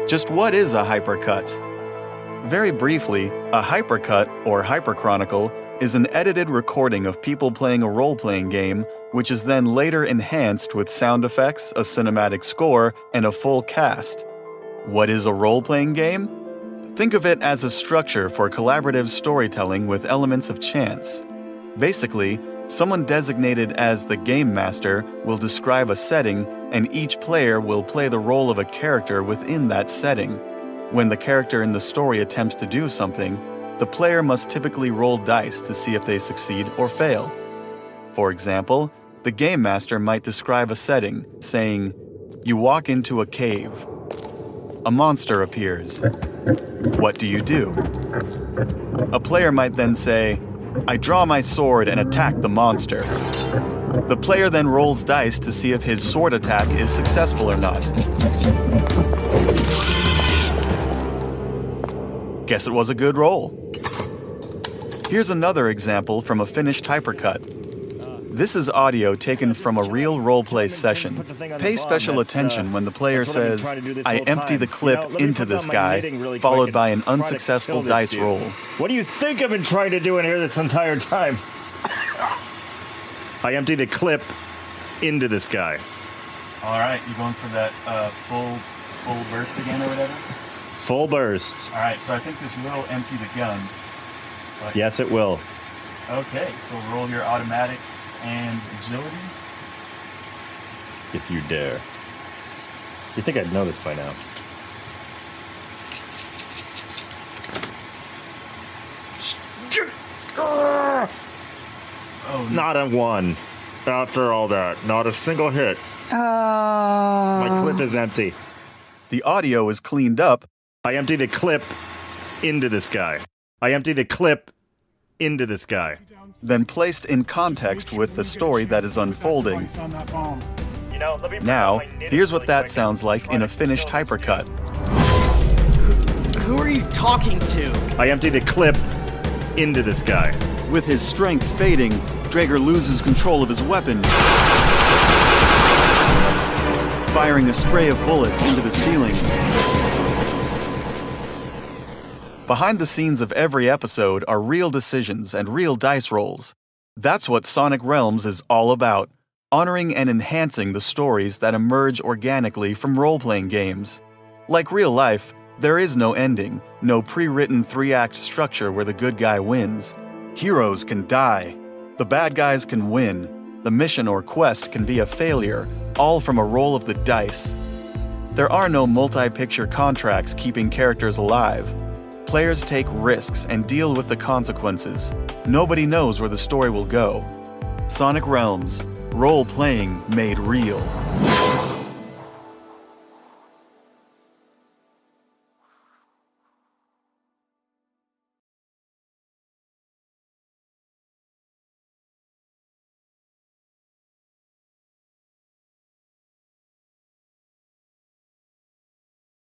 Just what is a hypercut? Very briefly, a hypercut, or hyperchronicle, is an edited recording of people playing a role-playing game, which is then later enhanced with sound effects, a cinematic score, and a full cast. What is a role-playing game? Think of it as a structure for collaborative storytelling with elements of chance. Basically, someone designated as the game master will describe a setting, and each player will play the role of a character within that setting. When the character in the story attempts to do something, the player must typically roll dice to see if they succeed or fail. For example, the game master might describe a setting, saying, "You walk into a cave. A monster appears. What do you do?" A player might then say, "I draw my sword and attack the monster." The player then rolls dice to see if his sword attack is successful or not. Guess it was a good roll. Here's another example from a finished hypercut. This is audio taken from a real roleplay session. Pay special attention when the player says, "I empty the clip into this guy," followed by an unsuccessful dice roll. What do you think I've been trying to do in here this entire time? I empty the clip into this guy. All right, you going for that full burst again or whatever? Full burst. All right, so I think this will empty the gun. But Yes, it will. okay, so roll your automatics and agility. If you dare. You think I'd know this by now. Oh, no. Not a one. After all that, not a single hit. My clip is empty. The audio is cleaned up. I empty the clip into this guy. I empty the clip into this guy. Then placed in context with the story that is unfolding. Now, here's what that sounds like in a finished hypercut. Who are you talking to? I empty the clip into this guy. With his strength fading, Draeger loses control of his weapon, firing a spray of bullets into the ceiling. Behind the scenes of every episode are real decisions and real dice rolls. That's what Sonic Realms is all about, honoring and enhancing the stories that emerge organically from role-playing games. Like real life, there is no ending, no pre-written 3-act structure where the good guy wins. Heroes can die. The bad guys can win. The mission or quest can be a failure, all from a roll of the dice. There are no multi-picture contracts keeping characters alive. Players take risks and deal with the consequences. Nobody knows where the story will go. Sonic Realms, role-playing made real.